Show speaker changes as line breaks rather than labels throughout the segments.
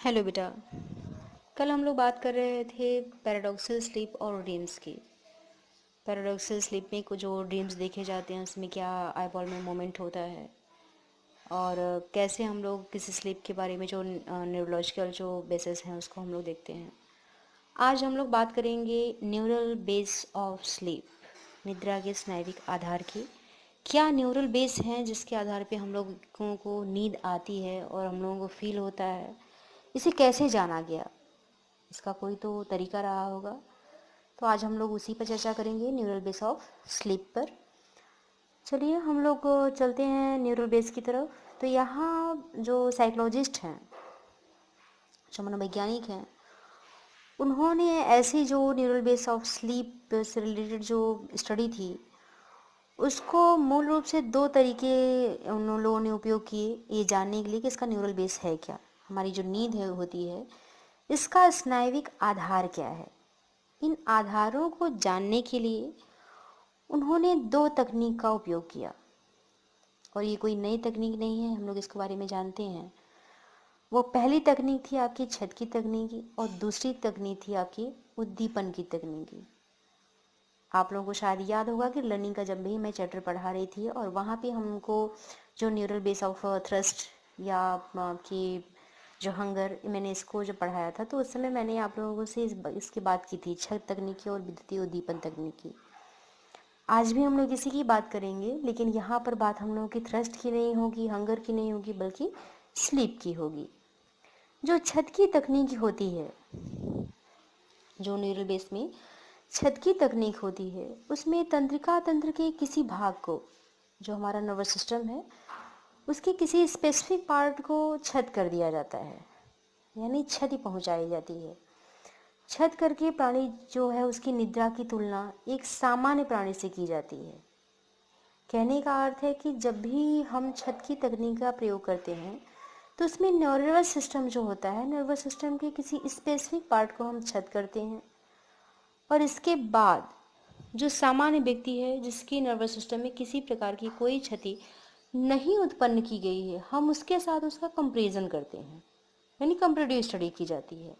Hello बेटा। कल हम लोग बात कर रहे थे पैराडॉक्सल स्लीप और ड्रीम्स की। पैराडॉक्सल स्लीप में कुछ जो ड्रीम्स देखे जाते हैं उसमें क्या आईबॉल में मोमेंट होता है और कैसे हम लोग किसी स्लीप के बारे में जो न्यूरोलॉजिकल जो बेसिस हैं उसको हम लोग देखते हैं। आज हम लोग बात करेंगे न्यूरल बेस ऑफ स्लीप, निद्रा के स्नायुविक आधार की। क्या न्यूरल बेस हैं जिसके आधार पे हम लोगों को नींद आती है और हम लोगों को फील होता है, इसे कैसे जाना गया, इसका कोई तो तरीका रहा होगा। तो आज हम लोग उसी पर चर्चा करेंगे, न्यूरल बेस ऑफ स्लीप पर। चलिए हम लोग चलते हैं न्यूरल बेस की तरफ। तो यहाँ जो साइकोलॉजिस्ट हैं, जो मनोवैज्ञानिक हैं, उन्होंने ऐसी जो न्यूरल बेस ऑफ स्लीप से रिलेटेड जो स्टडी थी उसको मूल रूप से दो तरीके उन लोगों ने उपयोग किए ये जानने के लिए कि इसका न्यूरल बेस है क्या, हमारी जो नींद है होती है इसका स्नायुविक आधार क्या है। इन आधारों को जानने के लिए उन्होंने दो तकनीक का उपयोग किया और ये कोई नई तकनीक नहीं है, हम लोग इसके बारे में जानते हैं। वो पहली तकनीक थी आपकी छत की तकनीकी और दूसरी तकनीक थी आपकी उद्दीपन की तकनीकी। आप लोगों को शायद याद होगा कि लर्निंग का जब भी मैं चैप्टर पढ़ा रही थी और वहाँ पे हमको जो न्यूरल बेस ऑफ थ्रस्ट या आपकी जो हंगर, मैंने इसको जो पढ़ाया था तो उस समय मैंने आप लोगों से इसकी बात की थी, छत तकनीकी और विद्युतीय उद्दीपन तकनीकी। आज भी हम लोग इसी की बात करेंगे, लेकिन यहाँ पर बात हम लोगों की थ्रस्ट की नहीं होगी, हंगर की नहीं होगी, बल्कि स्लीप की होगी। जो छत की तकनीक होती है, जो न्यूरल बेस में छत की तकनीक होती है, उसमें तंत्रिका तंत्र के किसी भाग को, जो हमारा नर्वस सिस्टम है, उसके किसी स्पेसिफिक पार्ट को छत कर दिया जाता है, यानी क्षति पहुंचाई जाती है। छत करके प्राणी जो है उसकी निद्रा की तुलना एक सामान्य प्राणी से की जाती है। कहने का अर्थ है कि जब भी हम छत की तकनीक का प्रयोग करते हैं तो उसमें नर्वस सिस्टम जो होता है, नर्वस सिस्टम के किसी स्पेसिफिक पार्ट को हम छत करते हैं और इसके बाद जो सामान्य व्यक्ति है जिसकी नर्वस सिस्टम में किसी प्रकार की कोई क्षति नहीं उत्पन्न की गई है, हम उसके साथ उसका कंपैरिजन करते हैं, यानी कंपैरेटिव स्टडी की जाती है।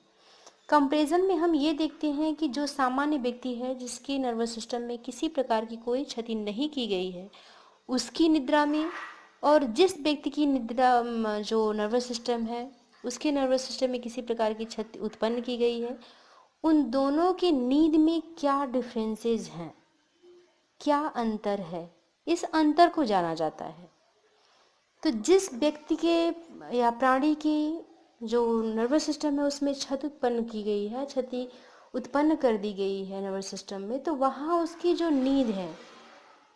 कंपैरिजन में हम ये देखते हैं कि जो सामान्य व्यक्ति है जिसके नर्वस सिस्टम में किसी प्रकार की कोई क्षति नहीं की गई है उसकी निद्रा में, और जिस व्यक्ति की निद्रा जो नर्वस सिस्टम है उसके नर्वस सिस्टम में किसी प्रकार की क्षति उत्पन्न की गई है, उन दोनों की नींद में क्या डिफरेंसेस हैं, क्या अंतर है, इस अंतर को जाना जाता है। तो जिस व्यक्ति के या प्राणी की जो नर्वस सिस्टम है उसमें क्षति उत्पन्न की गई है, क्षति उत्पन्न कर दी गई है नर्वस सिस्टम में, तो वहाँ उसकी जो नींद है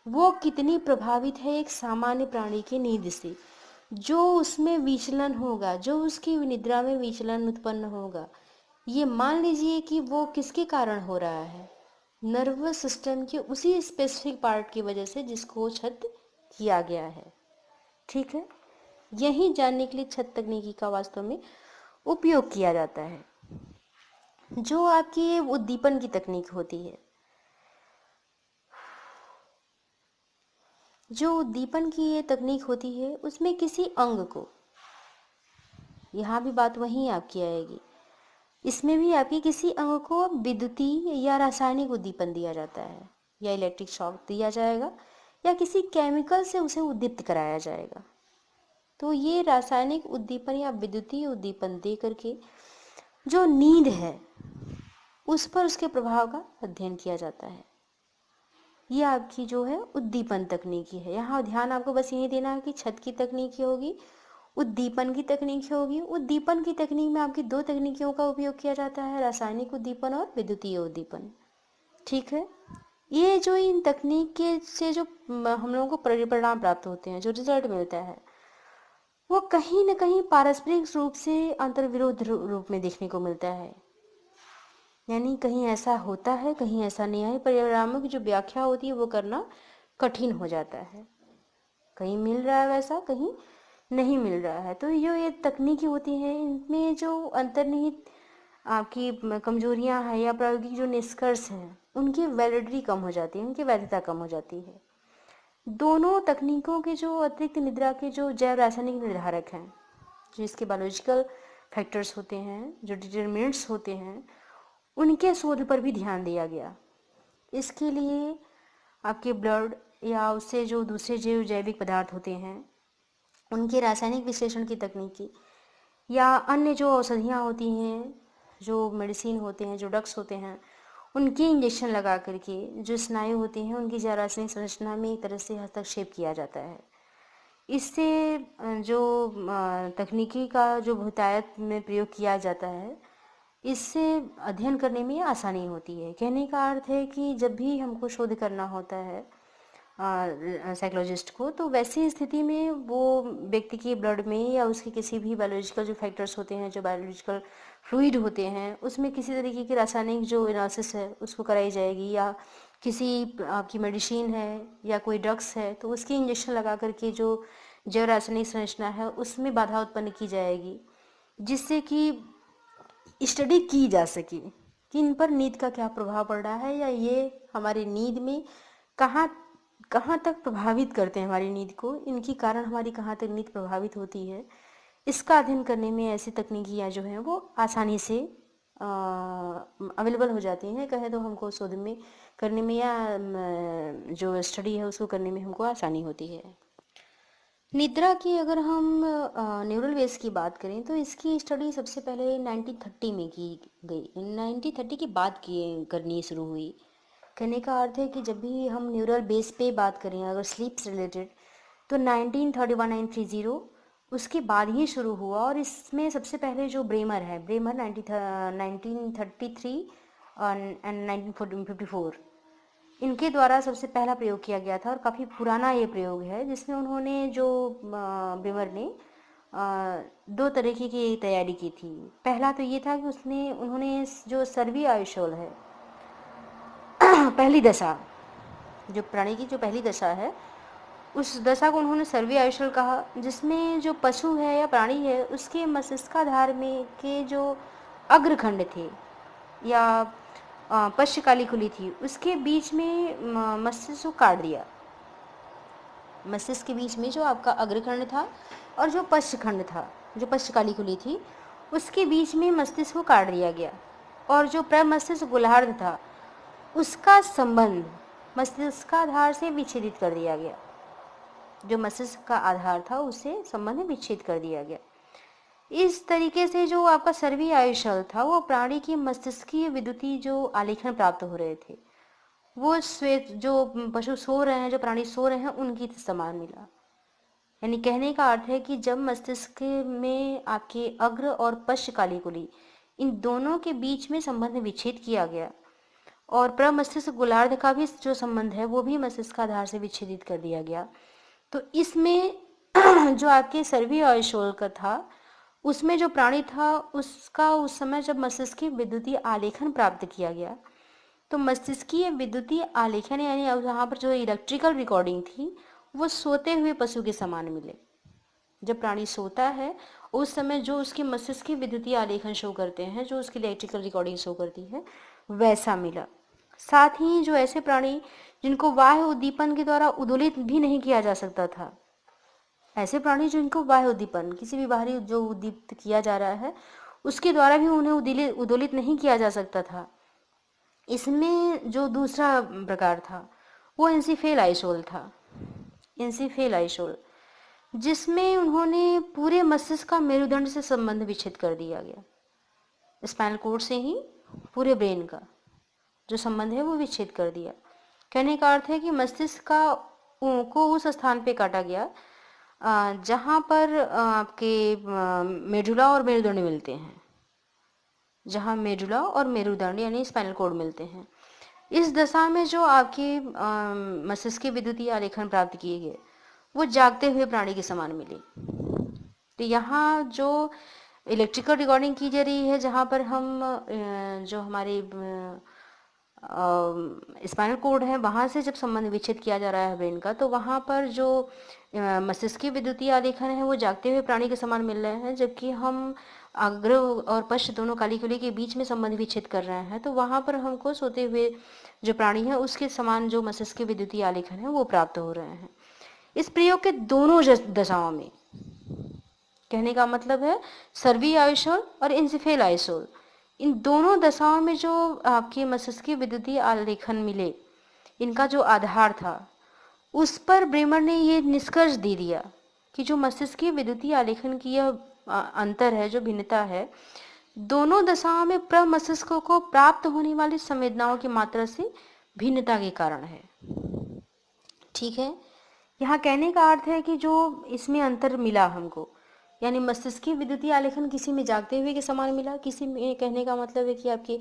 वो कितनी प्रभावित है एक सामान्य प्राणी की नींद से। जो उसमें विचलन होगा, जो उसकी निद्रा में विचलन उत्पन्न होगा, ये मान लीजिए कि वो किसके कारण हो रहा है, नर्वस सिस्टम के उसी स्पेसिफिक पार्ट की वजह से जिसको छत किया गया है। ठीक है, यही जानने के लिए छत तकनीकी का वास्तव में उपयोग किया जाता है। जो आपकी उद्दीपन की तकनीक होती है, जो उद्दीपन की ये तकनीक होती है उसमें किसी अंग को, यहाँ भी बात वहीं आपकी आएगी, इसमें भी आपके किसी अंग को विद्युतीय या रासायनिक उद्दीपन दिया जाता है, या इलेक्ट्रिक शॉक दिया जाएगा या किसी केमिकल से उसे उद्दीप्त कराया जाएगा। तो ये रासायनिक उद्दीपन या विद्युतीय उद्दीपन दे करके जो नींद है उस पर उसके प्रभाव का अध्ययन किया जाता है। ये आपकी जो है उद्दीपन तकनीकी है। यहाँ ध्यान आपको बस यही देना है कि छत की तकनीकी होगी, उद्दीपन की तकनीक होगी। उद्दीपन की तकनीक में आपकी दो तकनीकियों का उपयोग किया जाता है, रासायनिक उद्दीपन और विद्युतीय उद्दीपन। ठीक है, ये जो इन तकनीक के से जो हम लोगों को परिणाम प्राप्त होते हैं, जो रिजल्ट मिलता है, वो कहीं न कहीं पारस्परिक रूप से अंतर्विरोध रूप में देखने को मिलता है। यानी कहीं ऐसा होता है, कहीं ऐसा नहीं है। परिणामों की जो व्याख्या होती है वो करना कठिन हो जाता है। कहीं मिल रहा है वैसा, कहीं नहीं मिल रहा है। तो ये तकनीकी होती हैं, इनमें जो अंतर्निहित आपकी कमजोरियां हैं या प्रायोगिक जो निष्कर्ष हैं उनकी वैलिडिटी कम हो जाती है, उनकी वैधता कम हो जाती है। दोनों तकनीकों के जो अतिरिक्त निद्रा के जो जैव रासायनिक निर्धारक हैं, जो इसके बायोलॉजिकल फैक्टर्स होते हैं, जो डिटरमिनेंट्स होते हैं, उनके शोध पर भी ध्यान दिया गया। इसके लिए आपके ब्लड या उससे जो दूसरे जैविक पदार्थ होते हैं उनके रासायनिक विश्लेषण की तकनीकी या अन्य जो औषधियाँ होती हैं, जो मेडिसिन होते हैं, जो ड्रग्स होते हैं, उनके इंजेक्शन लगा करके जो स्नायु होती हैं उनकी रासायनिक संरचना में एक तरह से हस्तक्षेप किया जाता है। इससे जो तकनीकी का जो बहुतायत में प्रयोग किया जाता है, इससे अध्ययन करने में आसानी होती है। कहने का अर्थ है कि जब भी हमको शोध करना होता है साइकोलॉजिस्ट को, तो वैसी स्थिति में वो व्यक्ति के ब्लड में या उसके किसी भी बायोलॉजिकल जो फैक्टर्स होते हैं, जो बायोलॉजिकल फ्लूइड होते हैं, उसमें किसी तरीके की रासायनिक जो एनालिसिस है उसको कराई जाएगी, या किसी आपकी मेडिसिन है या कोई ड्रग्स है तो उसकी इंजेक्शन लगा करके जो जैव रासायनिक संरचना है उसमें बाधा उत्पन्न की जाएगी, जिससे कि स्टडी की जा सके कि इन पर नींद का क्या प्रभाव पड़ रहा है, या ये हमारी नींद में कहाँ कहाँ तक प्रभावित करते हैं हमारी नींद को, इनकी कारण हमारी कहाँ तक नींद प्रभावित होती है। इसका अध्ययन करने में ऐसी तकनीकियाँ जो हैं वो आसानी से अवेलेबल हो जाती हैं। कहे तो हमको शोध में करने में या जो स्टडी है उसको करने में हमको आसानी होती है। निद्रा की अगर हम न्यूरल वेव्स की बात करें तो इसकी स्टडी सबसे पहले 1930 में की गई। 1930 के बाद करनी शुरू हुई। कहने का अर्थ है कि जब भी हम न्यूरल बेस पे बात करें अगर स्लीप से रिलेटेड, तो 1930 उसके बाद ही शुरू हुआ। और इसमें सबसे पहले जो ब्रेमर है, ब्रेमर 1933 एंड 1954, इनके द्वारा सबसे पहला प्रयोग किया गया था और काफ़ी पुराना ये प्रयोग है, जिसमें उन्होंने जो ब्रेमर ने दो तरीके की तैयारी की थी। पहला तो ये था कि उन्होंने जो सर्वी आयुशोल है पहली दशा, जो प्राणी की जो पहली दशा है, उस दशा को उन्होंने सर्वी आयुशल कहा, जिसमें जो पशु है या प्राणी है उसके मस्तिष्काधार में के जो अग्रखंड थे या पश्चकाली खुली थी, उसके बीच में मस्तिष्क को काट दिया। मस्तिष्क के बीच में जो आपका अग्रखंड था और जो पश्चखंड था, जो पश्चकाली खुली थी, उसके बीच में मस्तिष्क को काट दिया गया। और जो प्रमस्तिष्क गोलार्ध था उसका संबंध मस्तिष्काधार से विच्छेदित कर दिया गया। जो मस्तिष्क का आधार था उससे संबंध विच्छेद कर दिया गया। इस तरीके से जो आपका सर्वी आयुशल था वो प्राणी की मस्तिष्कीय विद्युतीय जो आलेखन प्राप्त हो रहे थे, वो श्वेत जो पशु सो रहे हैं, जो प्राणी सो रहे हैं, उनकी समान मिला। यानी कहने का अर्थ है कि जब मस्तिष्क में आपके अग्र और पश्चकाली कुली, इन दोनों के बीच में संबंध विच्छेद किया गया और प्रमस्तिष्क गोलार्ध का भी जो संबंध है वो भी मस्तिष्काधार से विच्छेदित कर दिया गया, तो इसमें जो आपके सर्वी आयुशोल का था उसमें जो प्राणी था उसका उस समय जब मस्तिष्कीय विद्युतीय आलेखन प्राप्त किया गया, तो मस्तिष्कीय विद्युतीय आलेखन यानी यहाँ पर जो इलेक्ट्रिकल रिकॉर्डिंग थी वो सोते हुए पशु के समान मिले। जब प्राणी सोता है उस समय जो उसके मस्तिष्क के विद्युतीय आलेखन शो करते हैं, जो उसकी इलेक्ट्रिकल रिकॉर्डिंग शो करती है, वैसा मिला। साथ ही जो ऐसे प्राणी जिनको बाह्य उद्दीपन के द्वारा उद्दोलित भी नहीं किया जा सकता था, ऐसे प्राणी जिनको बाह्य उद्दीपन, किसी भी बाहरी जो उद्दीपित किया जा रहा है उसके द्वारा भी उन्हें उद्दोलित नहीं किया जा सकता था, इसमें जो दूसरा प्रकार था वो एंसीफेल आइसोल था। एंसीफेल आइसोल जिसमें उन्होंने पूरे मस्तिष्क का मेरुदंड से संबंध विच्छेद कर दिया गया। स्पाइनल कोड से ही पूरे ब्रेन का जो संबंध है वो विच्छेद कर दिया। कहने का अर्थ है कि मस्तिष्क का को उस स्थान पे काटा गया जहाँ पर आपके मेडुला और मेरुदंड मिलते हैं, जहाँ मेडुला और मेरुदंड यानी स्पाइनल कोड मिलते हैं। इस दशा में जो आपके मस्तिष्क के विद्युतीय आलेखन प्राप्त किए गए वो जागते हुए प्राणी के समान मिले। तो यहाँ जो इलेक्ट्रिकल रिकॉर्डिंग की जा रही है, जहाँ पर हम जो हमारे स्पाइनल कोड है वहाँ से जब संबंध विच्छेद किया जा रहा है ब्रेन का, तो वहाँ पर जो मस्तिष्क के विद्युतीय आलेखन है वो जागते हुए प्राणी के समान मिल रहे हैं, जबकि हम अग्र और पश्च दोनों काली कुली के बीच में संबंध विच्छेद कर रहे हैं, तो वहाँ पर हमको सोते हुए जो प्राणी है उसके समान जो मस्तिष्क के विद्युतीय आलेखन है वो प्राप्त हो रहे हैं। इस प्रयोग के दोनों दशाओं में कहने का मतलब है सर्वी आइसोल और इंसिफेल आइसोल, इन दोनों दशाओं में जो आपके मस्तिष्कीय विद्युतीय आलेखन मिले, इनका जो आधार था, उस पर ब्रेमर ने ये निष्कर्ष दे दिया कि जो मस्तिष्कीय विद्युतीय आलेखन की यह अंतर है, जो भिन्नता है, दोनों दशाओं में प्रमस्तिष्क को प्राप्त होने वाली संवेदनाओं की मात्रा से भिन्नता के कारण है। ठीक है, यहाँ कहने का अर्थ है कि जो इसमें अंतर मिला हमको, यानी मस्तिष्कीय विद्युतीय आलेखन किसी में जागते हुए के समान मिला, किसी में, कहने का मतलब है कि आपके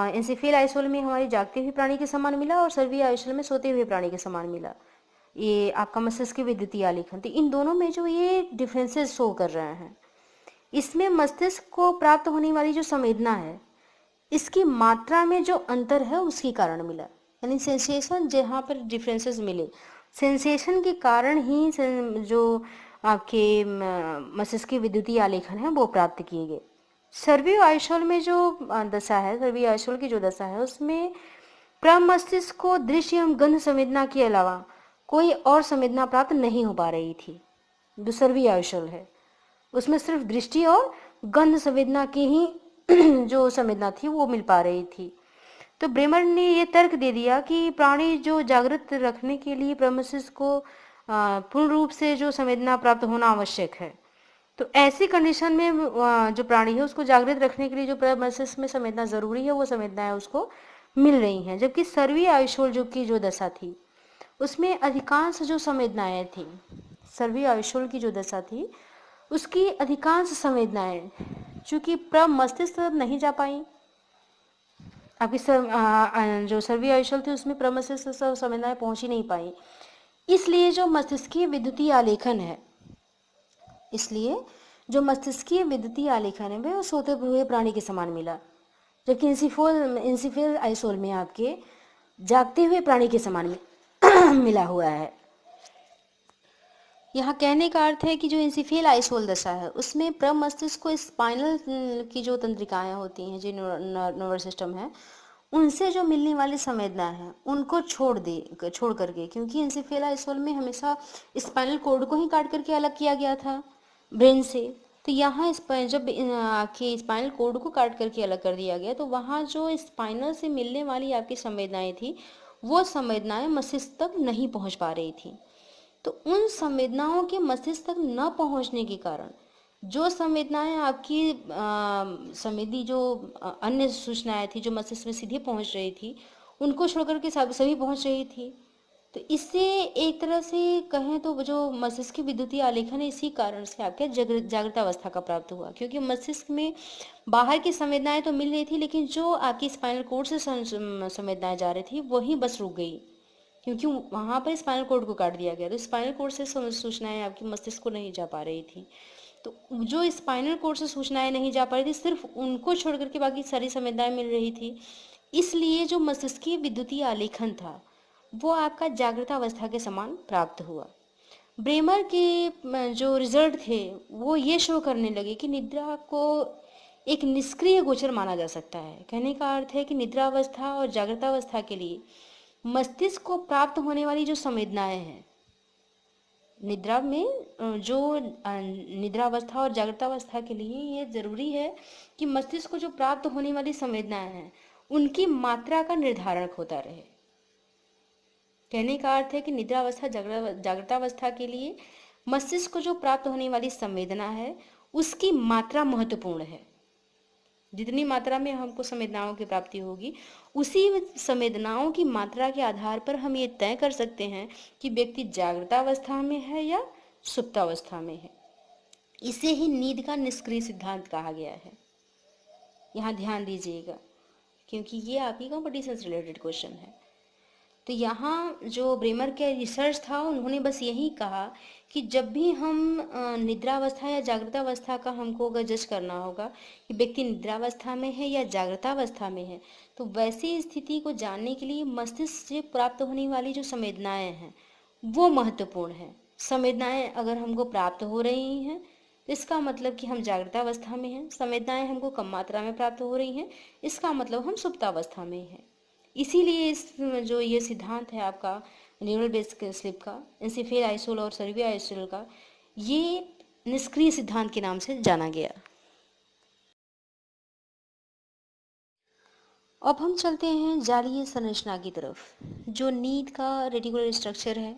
एंसेफेल आइसोल में हमारे जागते हुए प्राणी के समान मिला और सर्वी आइसोल में सोते हुए प्राणी के समान मिला। ये आपका मस्तिष्कीय विद्युतीय आलेखन, तो इन दोनों में जो ये डिफरेंसेस शो कर रहे हैं, इसमें मस्तिष्क को प्राप्त होने वाली जो संवेदना है, इसकी मात्रा में जो अंतर है उसके कारण मिला। यानी सेंसेशन जहाँ पर डिफरेंसेस मिले, सेंसेशन के कारण ही जो आपके मस्तिष्क विद्युतीय आलेखन है वो प्राप्त किए गए। सर्वियो आइसोल में जो दशा है, सर्वियो आइसोल की जो दशा है, उसमें प्रमस्तिष्क को दृश्य एवं गंध संवेदना के अलावा कोई और संवेदना प्राप्त नहीं हो पा रही थी। जो सर्वियो आइसोल है उसमें सिर्फ दृष्टि और गंध संवेदना की ही जो संवेदना थी वो मिल पा रही थी। तो ब्रेमर ने ये तर्क दे दिया कि प्राणी जो जागृत रखने के लिए प्रमस्तिष्क को पूर्ण रूप से जो संवेदना प्राप्त होना आवश्यक है, तो ऐसी कंडीशन में जो प्राणी है उसको जागृत रखने के लिए जो प्रमस्तिष्क में संवेदना जरूरी है वो संवेदनाएं उसको मिल रही हैं। जबकि सर्वी आयुषोल जो की जो दशा थी उसमें अधिकांश जो संवेदनाएं थी, सर्वी आयुषोल की जो दशा थी उसकी अधिकांश संवेदनाएं चूंकि प्रमस्तिष्क तक नहीं जा पाई, आपकी जो सर्वी आयुषल थी उसमें प्रमस्तिष्क संवेदनाएं पहुंच ही नहीं पाई, इसलिए जो मस्तिष्कीय विद्युतीय आलेखन है, इसलिए जो मस्तिष्कीय विद्युतीय आलेखन है वह सोते हुए प्राणी के समान मिला। जबकि इंसिफेल आइसोल में आपके जागते हुए प्राणी के समान मिला हुआ है। यहाँ कहने का अर्थ है कि जो इंसिफेल आइसोल दशा है उसमें प्रमस्तिष्क को स्पाइनल की जो तंत्रिकाएं होती हैं, जो नर्वस सिस्टम है, उनसे जो मिलने वाली संवेदना है उनको छोड़ करके, क्योंकि इंसिफेल आइसोल में हमेशा स्पाइनल कोड को ही काट करके अलग किया गया था ब्रेन से, तो यहाँ जब आपके स्पाइनल कोड को काट करके अलग कर दिया गया तो वहाँ जो स्पाइनल से मिलने वाली आपकी संवेदनाएं थी वो संवेदनाएं मस्तिष्क तक नहीं पहुँच पा रही थी। तो उन संवेदनाओं के मस्तिष्क तक न पहुंचने के कारण जो संवेदनाएं आपकी संवेदी जो अन्य सूचनाएं थी जो मस्तिष्क में सीधे पहुंच रही थी उनको छोड़कर के सभी पहुंच रही थी। तो इससे एक तरह से कहें तो जो मस्तिष्क की विद्युतीय आलेखन है इसी कारण से आपके जागृतावस्था का प्राप्त हुआ, क्योंकि मस्तिष्क में बाहर की संवेदनाएं तो मिल रही थी लेकिन जो आपकी स्पाइनल कोड से संवेदनाएं जा रही थी वही बस रुक गई, क्योंकि वहां पर स्पाइनल कोड को काट दिया गया, तो स्पाइनल कोड से सूचनाएं आपकी मस्तिष्क को नहीं जा पा रही थी। तो जो स्पाइनल कोड से सूचनाएं नहीं जा पा रही थी सिर्फ उनको छोड़ करके बाकी सारी संवेदनाएं मिल रही थी, इसलिए जो मस्तिष्कीय विद्युतीय आलेखन था वो आपका जागृतावस्था के समान प्राप्त हुआ। ब्रेमर के जो रिजल्ट थे वो ये शो करने लगे कि निद्रा को एक निष्क्रिय गोचर माना जा सकता है। कहने का अर्थ है कि निद्रावस्था और जागृतावस्था के लिए मस्तिष्क को प्राप्त होने वाली जो संवेदनाएं हैं, निद्रा में जो निद्रावस्था और जागृतावस्था के लिए ये जरूरी है कि मस्तिष्क को जो प्राप्त होने वाली संवेदनाएं हैं उनकी मात्रा का निर्धारण होता रहे। कहने का अर्थ है कि निद्रावस्था जागृतावस्था के लिए मस्तिष्क को जो प्राप्त होने वाली संवेदना है उसकी मात्रा महत्वपूर्ण है। जितनी मात्रा में हमको संवेदनाओं की प्राप्ति होगी उसी संवेदनाओं की मात्रा के आधार पर हम ये तय कर सकते हैं कि व्यक्ति जागृतावस्था में है या सुप्तावस्था में है। इसे ही नींद का निष्क्रिय सिद्धांत कहा गया है। यहाँ ध्यान दीजिएगा क्योंकि ये आपकी कंपटीशन से रिलेटेड क्वेश्चन है। तो यहाँ जो ब्रेमर का रिसर्च था उन्होंने बस यही कहा कि जब भी हम निद्रावस्था या जागृतावस्था का हमको अगर जज करना होगा कि व्यक्ति निद्रावस्था में है या जागृतावस्था में है, तो वैसी स्थिति को जानने के लिए मस्तिष्क से प्राप्त होने वाली जो संवेदनाएं हैं वो महत्वपूर्ण है। संवेदनाएं अगर हमको प्राप्त हो रही हैं तो इसका मतलब कि हम जागृतावस्था में हैं, संवेदनाएं हमको कम मात्रा में प्राप्त हो रही हैं इसका मतलब हम सुप्तावस्था में हैं। इसीलिए इस जो ये सिद्धांत है आपका न्यूरल बेस स्लिप का, इंसिफेल आइसोल और सर्वियो आइसोल का, ये निष्क्रिय सिद्धांत के नाम से जाना गया। अब हम चलते हैं जालीय संरचना की तरफ। जो नींद का रेटिकुलर स्ट्रक्चर है,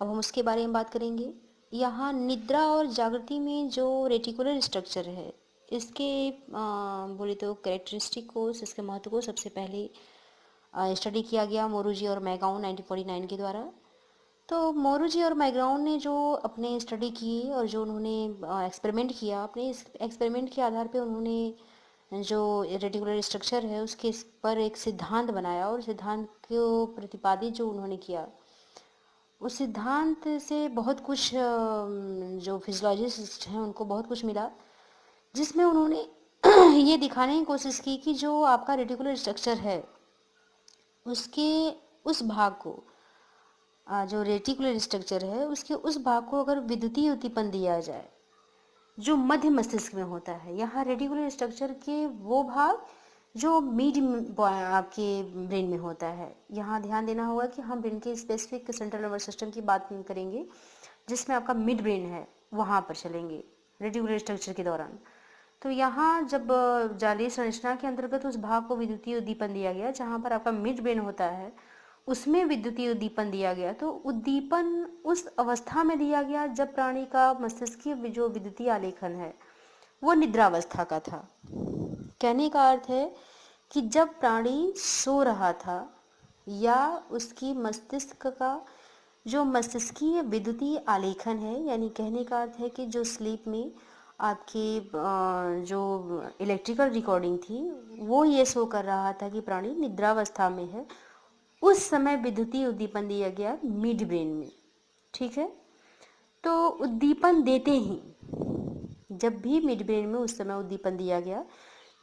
अब हम उसके बारे में बात करेंगे। यहाँ निद्रा और जागृति में जो रेटिकुलर स्ट्रक्चर है, इसके बोले तो कैरेक्टरिस्टिक को, इसके महत्व को सबसे पहले स्टडी किया गया मोरूजी और मैगाउन 1949 के द्वारा। तो मोरूजी और मैगाउन ने जो अपने स्टडी की और जो उन्होंने एक्सपेरिमेंट किया, अपने इस एक्सपेरिमेंट के आधार पे उन्होंने जो रेटिकुलर स्ट्रक्चर है उसके पर एक सिद्धांत बनाया, और सिद्धांत को प्रतिपादित जो उन्होंने किया, उस सिद्धांत से बहुत कुछ जो फिजियोलॉजिस्ट हैं उनको बहुत कुछ मिला, जिसमें उन्होंने ये दिखाने की कोशिश की कि जो आपका रेटिकुलर स्ट्रक्चर है उसके उस भाग को, जो रेटिकुलर स्ट्रक्चर है उसके उस भाग को अगर विद्युतीय उद्दीपन दिया जाए जो मध्य मस्तिष्क में होता है, यहाँ रेटिकुलर स्ट्रक्चर के वो भाग जो मिड आपके ब्रेन में होता है। यहाँ ध्यान देना होगा कि हम ब्रेन के स्पेसिफिक सेंट्रल नर्वस सिस्टम की बात करेंगे, जिसमें आपका मिड ब्रेन है, वहाँ पर चलेंगे रेटिकुलर स्ट्रक्चर के दौरान। तो यहाँ जब जालीय संरचना के अंतर्गत उस भाग को विद्युतीय उद्दीपन दिया गया जहाँ पर आपका मिड ब्रेन होता है, उसमें विद्युतीय उद्दीपन दिया गया। तो उद्दीपन उस अवस्था में दिया गया जब प्राणी का मस्तिष्कीय जो विद्युतीय आलेखन है वो निद्रावस्था का था। कहने का अर्थ है कि जब प्राणी सो रहा था या उसकी मस्तिष्क का जो मस्तिष्कीय विद्युतीय आलेखन है, यानी कहने का अर्थ है कि जो स्लीप में आपकी जो इलेक्ट्रिकल रिकॉर्डिंग थी वो ये शो कर रहा था कि प्राणी निद्रावस्था में है, उस समय विद्युतीय उद्दीपन दिया गया मिड ब्रेन में। ठीक है, तो उद्दीपन देते ही, जब भी मिड ब्रेन में उस समय उद्दीपन दिया गया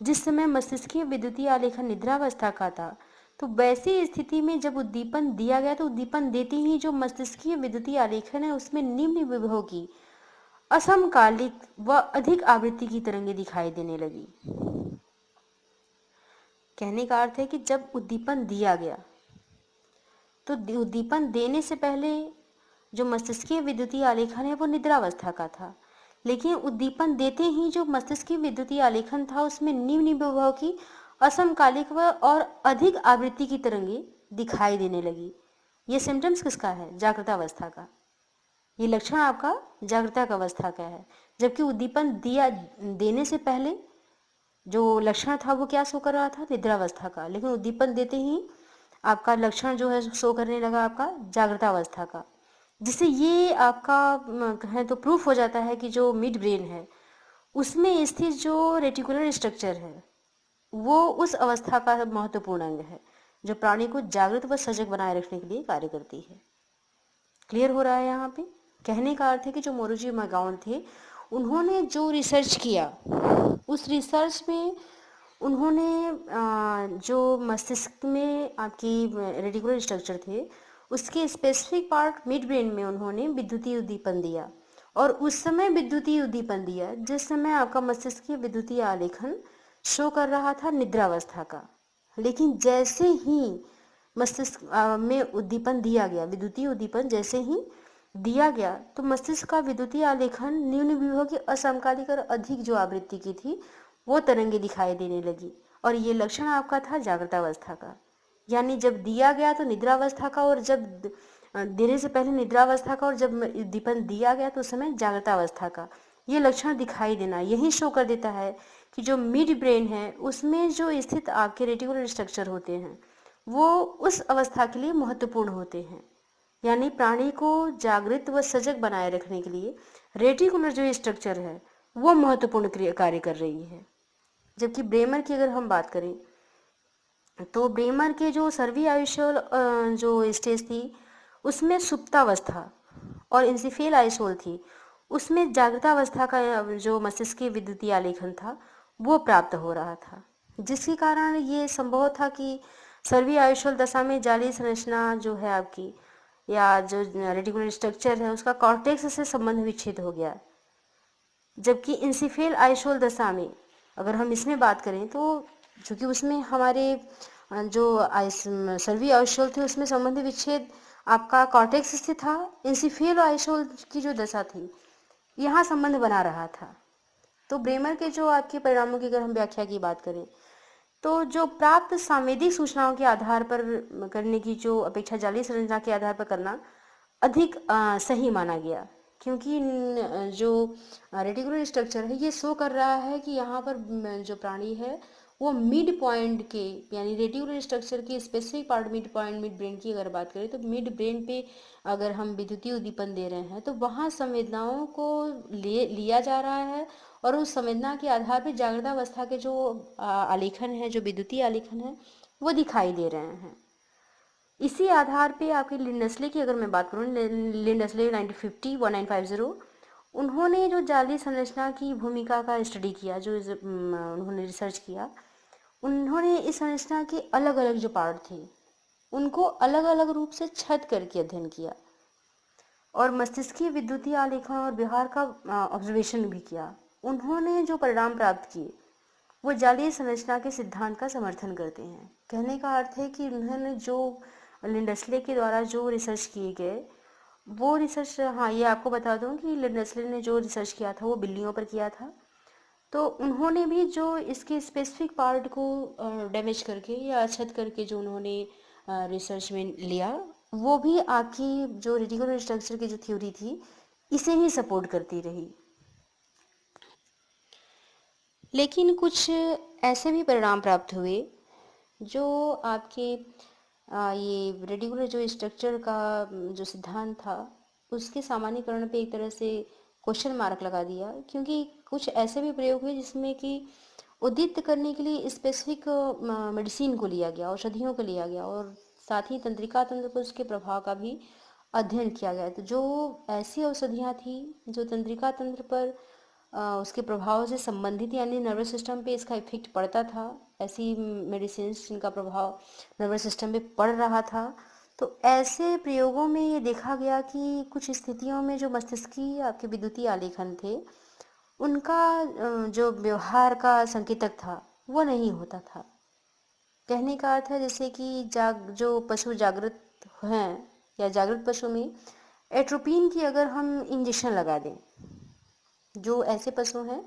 जिस समय मस्तिष्कीय विद्युतीय आलेखन निद्रावस्था का था, तो वैसी स्थिति में जब उद्दीपन दिया गया तो उद्दीपन देते ही जो मस्तिष्कीय विद्युतीय आलेखन है उसमें निम्न विभव की असमकालिक व अधिक आवृत्ति की तरंगें दिखाई देने लगी। कहने का अर्थ है कि जब उद्दीपन दिया गया तो उद्दीपन देने से पहले जो मस्तिष्कीय विद्युतीय आलेखन है वो निद्रावस्था का था, लेकिन उद्दीपन देते ही जो मस्तिष्कीय विद्युतीय आलेखन था उसमें निम्न विभव की असमकालिक व और अधिक आवृत्ति की तरंगें दिखाई देने लगी। ये सिम्टम्स किसका है? जागृतावस्था का। ये लक्षण आपका जागृता अवस्था का है, जबकि उद्दीपन दिया देने से पहले जो लक्षण था वो क्या शो कर रहा था? निद्रावस्था का। लेकिन उद्दीपन देते ही आपका लक्षण जो है शो करने लगा आपका जागृतावस्था का, जिससे ये आपका कहें तो प्रूफ हो जाता है कि जो मिड ब्रेन है उसमें स्थित जो रेटिकुलर स्ट्रक्चर है वो उस अवस्था का महत्वपूर्ण अंग है जो प्राणी को जागृत व सजग बनाए रखने के लिए कार्य करती है। क्लियर हो रहा है यहाँ पे? कहने का अर्थ है कि जो मोरूजी मैगाउन थे उन्होंने जो रिसर्च किया उस रिसर्च में उन्होंने जो मस्तिष्क में आपकी रेटिकुलर स्ट्रक्चर थे उसके स्पेसिफिक पार्ट मिड ब्रेन में उन्होंने विद्युतीय उद्दीपन दिया, और उस समय विद्युतीय उद्दीपन दिया जिस समय आपका मस्तिष्क विद्युतीय आलेखन शो कर रहा था निद्रावस्था का। लेकिन जैसे ही मस्तिष्क में उद्दीपन दिया गया, विद्युतीय उद्दीपन जैसे ही दिया गया, तो मस्तिष्क का विद्युतीय आलेखन निम्न विभव की असमकालिक और अधिक जो आवृत्ति की थी वो तरंगे दिखाई देने लगी, और ये लक्षण आपका था जागृतावस्था का। यानी जब दिया गया तो निद्रावस्था का, और जब देने से पहले निद्रावस्था का, और जब उद्दीपन दिया गया तो उस समय जागृतावस्था का। ये लक्षण दिखाई देना यही शो कर देता है कि जो मिड ब्रेन है उसमें जो स्थित आपके रेटिकुलर स्ट्रक्चर होते हैं वो उस अवस्था के लिए महत्वपूर्ण होते हैं। यानी प्राणी को जागृत व सजग बनाए रखने के लिए रेटिकुलर जो स्ट्रक्चर है वो महत्वपूर्ण कार्य कर रही है। जबकि ब्रेमर की अगर हम बात करें तो ब्रेमर के जो सर्वी आइसोल जो स्टेज थी उसमें सुप्तावस्था और इंसिफेल आइसोल थी, उसमें जागृतावस्था का जो मस्तिष्क के विद्युतीय आलेखन था वो प्राप्त हो रहा था, जिसके कारण ये संभव था कि सर्वी आइसोल दशा में जालीय संरचना जो है आपकी या जो रेटिकुलर स्ट्रक्चर है उसका कॉर्टेक्स से संबंध विच्छेद हो गया। जबकि इंसिफेल आइसोल दशा में अगर हम इसमें बात करें तो चूँकि उसमें हमारे जो सर्वी आइसोल थे उसमें संबंधी विच्छेद आपका कॉर्टेक्स से था। इंसिफेल आइसोल की जो दशा थी यहाँ संबंध बना रहा था। तो ब्रेमर के जो आपके परिणामों की अगर हम व्याख्या की बात करें, तो जो प्राप्त सांवेदिक सूचनाओं के आधार पर करने की जो अपेक्षा जाली संरचना के आधार पर करना अधिक सही माना गया, क्योंकि जो रेटिकुलर स्ट्रक्चर है ये शो कर रहा है कि यहाँ पर जो प्राणी है वो मिड पॉइंट के, यानी रेटिकुलर स्ट्रक्चर के specific part mid point, mid brain की अगर बात करें तो मिड ब्रेन पे अगर हम विद्युतीय उद्दीपन दे रहे हैं तो वहाँ संवेदनाओं को लिया जा रहा है, और उस संवेदना के आधार पर जागृतावस्था के जो आलेखन है, जो विद्युतीय आलेखन है, वो दिखाई दे रहे हैं। इसी आधार पे आपके लिंडसले की अगर मैं बात करूँ, लिंडसले 1950 उन्होंने जो जाली संरचना की भूमिका का स्टडी किया, जो उन्होंने रिसर्च किया, उन्होंने इस संरचना के अलग अलग जो पार्ट थे उनको अलग अलग रूप से छद करके अध्ययन किया, और मस्तिष्कीय विद्युतीय आलेखन और व्यवहार का ऑब्जर्वेशन भी किया। उन्होंने जो परिणाम प्राप्त किए वो जालीय संरचना के सिद्धांत का समर्थन करते हैं। कहने का अर्थ है कि उन्होंने जो लिंडसले के द्वारा जो रिसर्च किए गए वो रिसर्च, हाँ ये आपको बता दूं कि लिंडसले ने जो रिसर्च किया था वो बिल्लियों पर किया था। तो उन्होंने भी जो इसके स्पेसिफिक पार्ट को डैमेज करके या छद करके जो उन्होंने रिसर्च में लिया, वो भी आपकी जो रेटिकुलर स्ट्रक्चर की जो थ्योरी थी इसे ही सपोर्ट करती रही। लेकिन कुछ ऐसे भी परिणाम प्राप्त हुए जो आपके ये रेटिकुलर जो स्ट्रक्चर का जो सिद्धांत था उसके सामान्यीकरण पे एक तरह से क्वेश्चन मार्क लगा दिया, क्योंकि कुछ ऐसे भी प्रयोग हुए जिसमें कि उद्दीप्त करने के लिए स्पेसिफिक मेडिसिन को लिया गया, औषधियों को लिया गया, और साथ ही तंत्रिका तंत्र पर उसके प्रभाव का भी अध्ययन किया गया। तो जो ऐसी औषधियाँ थी जो तंत्रिका तंत्र पर उसके प्रभाव से संबंधित, यानी नर्वस सिस्टम पे इसका इफेक्ट पड़ता था, ऐसी मेडिसिन जिनका प्रभाव नर्वस सिस्टम पे पड़ रहा था, तो ऐसे प्रयोगों में ये देखा गया कि कुछ स्थितियों में जो मस्तिष्कीय आपके विद्युतीय आलेखन थे उनका जो व्यवहार का संकेतक था वो नहीं होता था। कहने का अर्थ है जैसे कि जो पशु जागृत हैं या जागृत पशु में एट्रोपिन की अगर हम इंजेक्शन लगा दें, जो ऐसे पशु हैं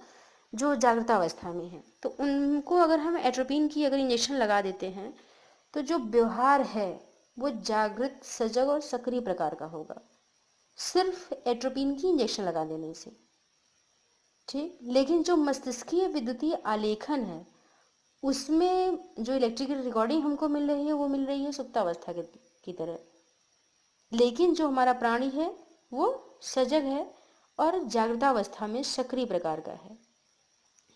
जो जागृतावस्था में हैं, तो उनको अगर हम एट्रोपिन की अगर इंजेक्शन लगा देते हैं तो जो व्यवहार है वो जागृत, सजग और सक्रिय प्रकार का होगा, सिर्फ एट्रोपिन की इंजेक्शन लगा देने से। ठीक, लेकिन जो मस्तिष्कीय विद्युतीय आलेखन है उसमें जो इलेक्ट्रिकल रिकॉर्डिंग हमको मिल रही है वो मिल रही है सुप्तावस्था की तरह, लेकिन जो हमारा प्राणी है वो सजग है और जागृतावस्था में सक्रिय प्रकार का है।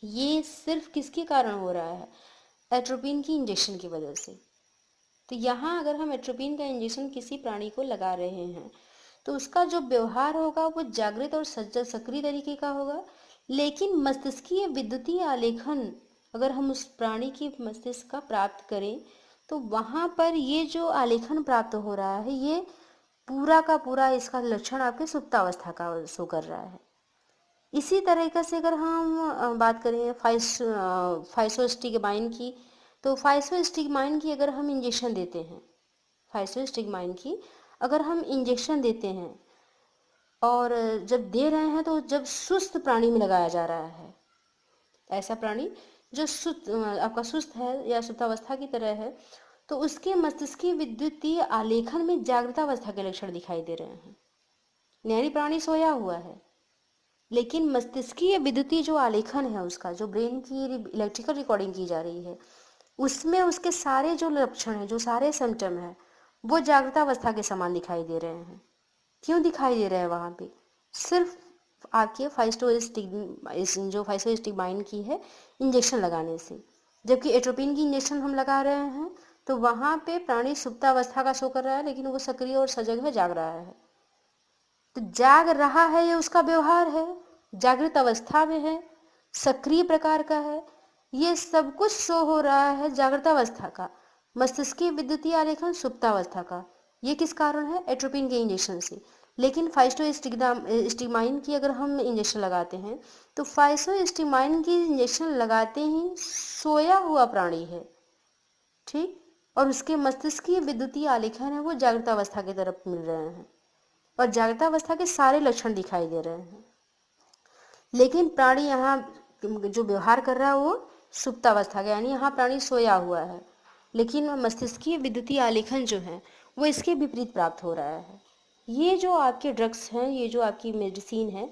ये सिर्फ किसके कारण हो रहा है? एट्रोपिन की इंजेक्शन की वजह से। तो यहाँ अगर हम एट्रोपिन का इंजेक्शन किसी प्राणी को लगा रहे हैं तो उसका जो व्यवहार होगा वो जागृत और सजग सक्रिय तरीके का होगा, लेकिन मस्तिष्कीय विद्युतीय आलेखन अगर हम उस प्राणी की मस्तिष्क का प्राप्त करें तो वहाँ पर ये जो आलेखन प्राप्त हो रहा है ये पूरा का पूरा इसका लक्षण आपके सुप्तावस्था का शो कर रहा है। इसी तरीके से अगर हम बात करें फाइसोस्टिग्माइन की, तो फाइसोस्टिग्माइन की अगर हम इंजेक्शन देते हैं, फाइसोस्टिग्माइन की अगर हम इंजेक्शन देते हैं और जब दे रहे हैं तो जब सुस्त प्राणी में लगाया जा रहा है, ऐसा प्राणी जो सुस्त आपका सुस्त है या सुप्तावस्था की तरह है, तो उसके मस्तिष्कीय विद्युतीय आलेखन में जागृतावस्था के लक्षण दिखाई दे रहे हैं। न्यारी प्राणी सोया हुआ है लेकिन मस्तिष्कीय विद्युतीय जो आलेखन है उसका, जो ब्रेन की इलेक्ट्रिकल रिकॉर्डिंग की जा रही है, उसमें उसके सारे जो लक्षण हैं, जो सारे सिम्टम हैं, वो जागृतावस्था के समान दिखाई दे रहे हैं। क्यों दिखाई दे रहे हैं वहाँ पे? सिर्फ आपके फाइसोस्टिग्माइन की है इंजेक्शन लगाने से, जबकि एट्रोपिन की इंजेक्शन हम लगा रहे हैं तो वहाँ पे प्राणी सुप्तावस्था का शो कर रहा है, लेकिन वो सक्रिय और सजग है, जाग रहा है। तो जाग रहा है ये उसका व्यवहार है, जागृत अवस्था में है, सक्रिय प्रकार का है, ये सब कुछ शो हो रहा है जागृत अवस्था का, मस्तिष्कीय विद्युतीय आलेखन सुप्तावस्था का। ये किस कारण है? एट्रोपिन के इंजेक्शन से। लेकिन फाइसोस्टिग्माइन की अगर हम इंजेक्शन लगाते हैं तो फाइसोस्टिग्माइन की इंजेक्शन लगाते ही सोया हुआ प्राणी है, ठीक, और उसके मस्तिष्कीय विद्युतीय आलेखन है वो जागृत अवस्था की तरफ मिल रहे हैं और जागृतावस्था के सारे लक्षण दिखाई दे रहे हैं। लेकिन प्राणी यहाँ जो व्यवहार कर रहा है वो सुप्तावस्था का, यानी यहाँ प्राणी सोया हुआ है, लेकिन मस्तिष्कीय विद्युतीय आलेखन जो है वो इसके विपरीत प्राप्त हो रहा है। ये जो आपके ड्रग्स हैं, ये जो आपकी मेडिसिन है,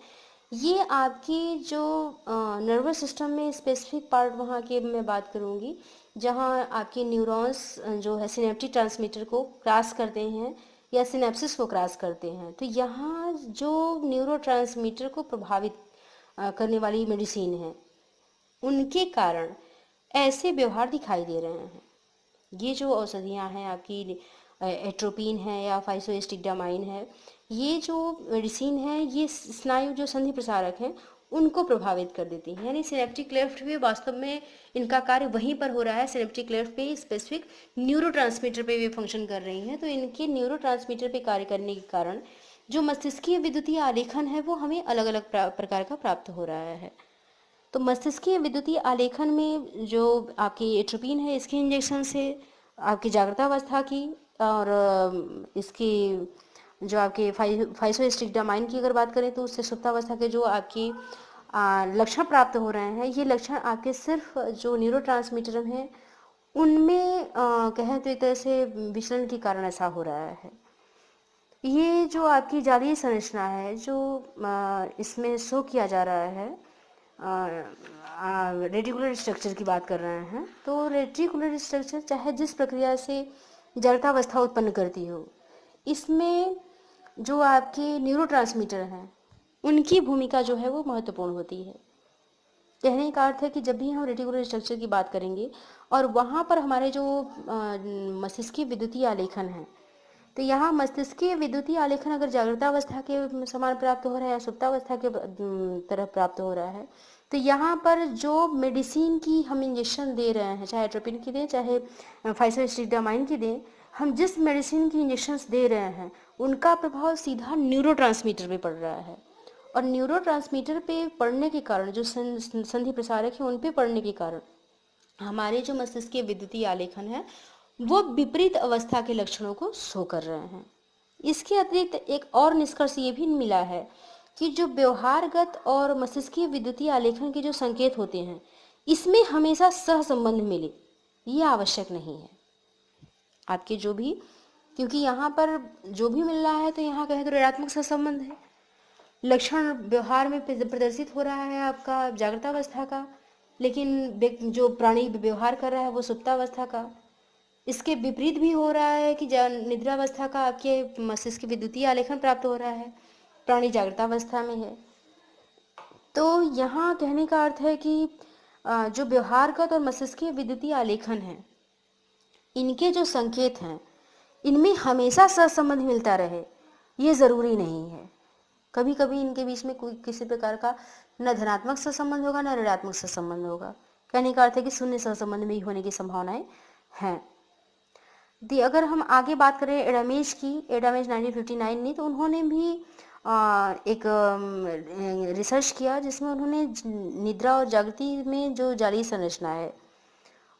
ये आपकी जो नर्वस सिस्टम में स्पेसिफिक पार्ट वहाँ के मैं बात करूँगी जहाँ आपके न्यूरॉन्स जो है सिनेप्टिक ट्रांसमीटर को क्रॉस करते हैं या सिनेप्सिस को क्रॉस करते हैं, तो यहाँ जो न्यूरोट्रांसमीटर को प्रभावित करने वाली मेडिसिन है, उनके कारण ऐसे व्यवहार दिखाई दे रहे हैं। ये जो औषधियाँ हैं आपकी एट्रोपिन है या फाइसोस्टिकडामाइन है, ये जो मेडिसिन है ये स्नायु जो संधि प्रसारक हैं उनको प्रभावित कर देती हैं, यानी सिनेप्टिक क्लेफ्ट भी वास्तव में इनका कार्य वहीं पर हो रहा है, सिनेप्टिक क्लेफ्ट पे स्पेसिफिक न्यूरोट्रांसमीटर पे भी फंक्शन कर रही हैं। तो इनके न्यूरोट्रांसमीटर पे कार्य करने के कारण जो मस्तिष्कीय विद्युतीय आलेखन है वो हमें अलग अलग प्रकार का प्राप्त हो रहा है। तो मस्तिष्कीय विद्युतीय आलेखन में जो आपकी एट्रोपिन है, इसके इंजेक्शन से आपकी जागृतावस्था की और इसकी जो आपके फाइसोस्टिकडामाइन की अगर बात करें तो उससे सुप्तावस्था के जो आपकी लक्षण प्राप्त हो रहे हैं, ये लक्षण आपके सिर्फ जो न्यूरोट्रांसमीटर हैं उनमें कहें तो एक तरह से विचलन के कारण ऐसा हो रहा है। ये जो आपकी जालीय संरचना है जो इसमें शो किया जा रहा है, रेटिकुलर स्ट्रक्चर की बात कर रहे हैं, तो रेटिकुलर स्ट्रक्चर चाहे जिस प्रक्रिया से जागृतावस्था उत्पन्न करती हो, इसमें जो आपके न्यूरोट्रांसमीटर हैं उनकी भूमिका जो है वो महत्वपूर्ण होती है। कहने का अर्थ है कि जब भी हम रेटिकुलर स्ट्रक्चर की बात करेंगे और वहाँ पर हमारे जो मस्तिष्कीय विद्युतीय आलेखन है, तो यहाँ मस्तिष्कीय विद्युतीय आलेखन अगर जागृतावस्था के समान प्राप्त हो रहा है या सुप्तावस्था के तरफ प्राप्त हो रहा है, तो यहाँ पर जो मेडिसिन की हम इंजेक्शन दे रहे हैं, चाहे एट्रोपिन की दें चाहे फाइसोस्टिकडामाइन की दें, हम जिस मेडिसिन की इंजेक्शन दे रहे हैं उनका प्रभाव सीधा न्यूरोट्रांसमीटर पे पड़ रहा है, और न्यूरोट्रांसमीटर पे पड़ने के कारण जो संधि प्रसारक है उन पे पड़ने के कारण हमारे जो मस्तिष्क के विद्युतीय आलेखन है वो विपरीत अवस्था के लक्षणों को शो कर रहे हैं। इसके अतिरिक्त एक और निष्कर्ष ये भी मिला है कि जो व्यवहारगत और मस्तिष्कीय विद्युतीय आलेखन के जो संकेत होते हैं इसमें हमेशा सहसंबंध मिले ये आवश्यक नहीं है। आपके जो भी, क्योंकि यहाँ पर जो भी मिल रहा है तो यहाँ कहें तो ऋणात्मक सहसंबंध है, लक्षण व्यवहार में प्रदर्शित हो रहा है आपका जागृतावस्था का, लेकिन जो प्राणी व्यवहार कर रहा है वो सुप्तावस्था का। इसके विपरीत भी हो रहा है कि निद्रावस्था का आपके मस्तिष्क के विद्युतीय आलेखन प्राप्त हो रहा है, प्राणी जागृतावस्था में है। तो यहाँ कहने का अर्थ है कि जो व्यवहारगत और मस्तिष्कीय विद्युतीय आलेखन है, इनके जो संकेत हैं इनमें हमेशा सहसंबंध मिलता रहे ये ज़रूरी नहीं है। कभी कभी इनके बीच में कोई किसी प्रकार का न धनात्मक सहसंबंध होगा न ऋणात्मक सहसंबंध होगा। कहने का अर्थ है कि शून्य सहसंबंध में ही होने की संभावनाएं हैं। अगर हम आगे बात करें एडामेज की, एडामेज 1959 ने, तो उन्होंने भी एक रिसर्च किया जिसमें उन्होंने निद्रा और जागृति में जो जालीय संरचना है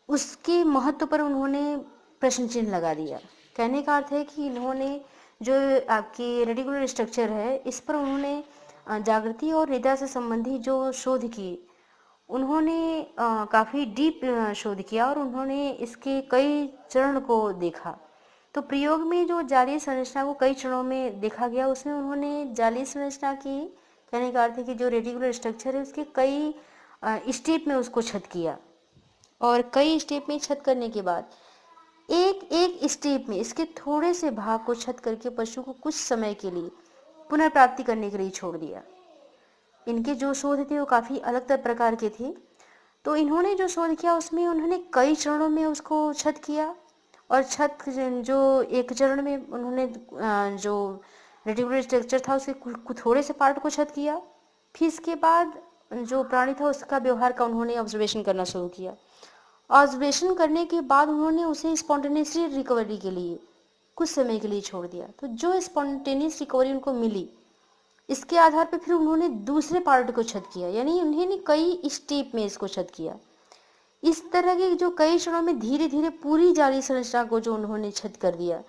उसके महत्व पर उन्होंने प्रश्न चिन्ह लगा दिया। कहने का अर्थ है कि इन्होंने जो आपकी रेटिकुलर स्ट्रक्चर है इस पर उन्होंने जागृति और निद्रा से संबंधित जो शोध किए, उन्होंने काफ़ी डीप शोध किया और उन्होंने इसके कई चरण को देखा। तो प्रयोग में जो जालीय संरचना को कई चरणों में देखा गया, उसमें उन्होंने जालीय संरचना की, कहने का अर्थ है कि जो रेटिकुलर स्ट्रक्चर है उसके कई स्टेप में उसको छत किया, और कई स्टेप में छत करने के बाद एक एक स्टेप में इसके थोड़े से भाग को छत करके पशु को कुछ समय के लिए पुनर्प्राप्ति करने के लिए छोड़ दिया। इनके जो शोध थे वो काफ़ी अलग प्रकार के थे। तो इन्होंने जो शोध किया उसमें उन्होंने कई चरणों में उसको छत किया, और छत जो एक चरण में उन्होंने जो रेटिकुलर स्ट्रक्चर था उसके थोड़े से पार्ट को छत किया, फिर इसके बाद जो प्राणी था उसका व्यवहार का उन्होंने ऑब्जर्वेशन करना शुरू किया। ऑब्जर्वेशन करने के बाद उन्होंने उसे स्पॉन्टेनियसली रिकवरी के लिए कुछ समय के लिए छोड़ दिया। तो जो स्पॉन्टेनियस रिकवरी उनको मिली, इसके आधार पर फिर उन्होंने दूसरे पार्ट को छत किया, यानी उन्होंने कई स्टेप में इसको छत किया। इस तरह के जो कई चरणों में धीरे धीरे पूरी जाली संरचना को जो उन्होंने छत कर दिया,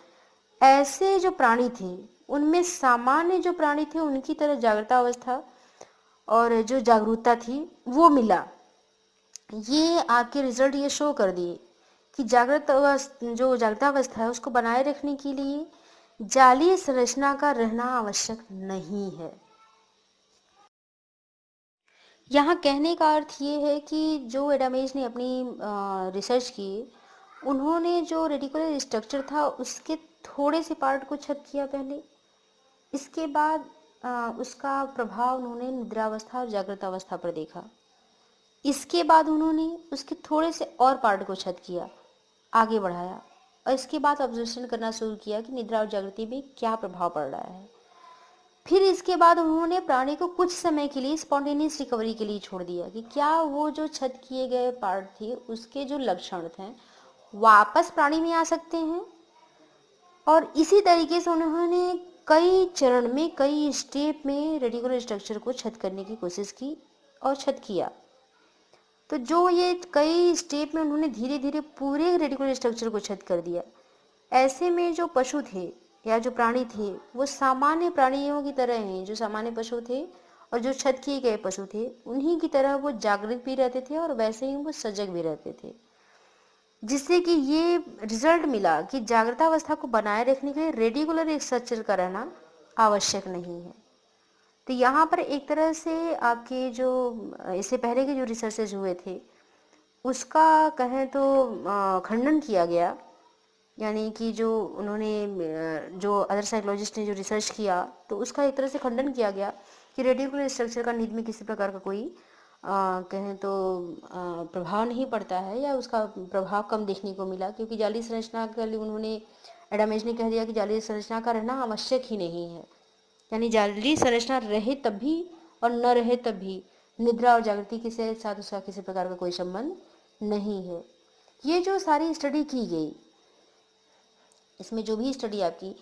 ऐसे जो प्राणी थे उनमें सामान्य जो प्राणी थे उनकी तरह जागृता अवस्था और जो जागरूकता थी वो मिला। ये आपके रिजल्ट ये शो कर दिए कि जो जागृतावस्था है उसको बनाए रखने के लिए जाली संरचना का रहना आवश्यक नहीं है। यहाँ कहने का अर्थ ये है कि जो एडामेज ने अपनी रिसर्च की, उन्होंने जो रेटिकुलर स्ट्रक्चर था उसके थोड़े से पार्ट को छेद किया पहले, इसके बाद उसका प्रभाव उन्होंने निद्रावस्था और जागृत अवस्था पर देखा। इसके बाद उन्होंने उसके थोड़े से और पार्ट को छेद किया, आगे बढ़ाया, और इसके बाद ऑब्जर्वेशन करना शुरू किया कि निद्रा और जागृति में क्या प्रभाव पड़ रहा है। फिर इसके बाद उन्होंने प्राणी को कुछ समय के लिए स्पॉन्टेनियस रिकवरी के लिए छोड़ दिया कि क्या वो जो छेद किए गए पार्ट थे उसके जो लक्षण थे वापस प्राणी में आ सकते हैं। और इसी तरीके से उन्होंने कई चरण में, कई स्टेप में रेटिकुलर स्ट्रक्चर को छेद करने की कोशिश की और छेद किया। तो जो ये कई स्टेप में उन्होंने धीरे धीरे पूरे रेटिकुलर स्ट्रक्चर को छेद कर दिया। ऐसे में जो पशु थे या जो प्राणी थे वो सामान्य प्राणियों की तरह हैं, जो सामान्य पशु थे और जो छेद किए गए पशु थे उन्हीं की तरह वो जागृत भी रहते थे और वैसे ही वो सजग भी रहते थे। जिससे कि ये रिजल्ट मिला कि जागृतावस्था को बनाए रखने के लिए रेडिकुलर स्ट्रक्चर का रहना आवश्यक नहीं है। तो यहाँ पर एक तरह से आपके जो इससे पहले के जो रिसर्चेज हुए थे उसका कहें तो खंडन किया गया। यानी कि जो उन्होंने जो अदर साइकोलॉजिस्ट ने जो रिसर्च किया तो उसका एक तरह से खंडन किया गया कि रेडिकुलर स्ट्रक्चर का नींद में किसी प्रकार का कोई कहें तो प्रभाव नहीं पड़ता है या उसका प्रभाव कम देखने को मिला, क्योंकि जाली संरचना के लिए उन्होंने एडामेज ने कह दिया कि जाली संरचना का रहना आवश्यक ही नहीं है। यानी जाली संरचना रहे तब भी और न रहे तब भी निद्रा और जागृति के साथ उसका किसी प्रकार का कोई संबंध नहीं है। ये जो सारी स्टडी की गई, इसमें जो भी स्टडी आपकी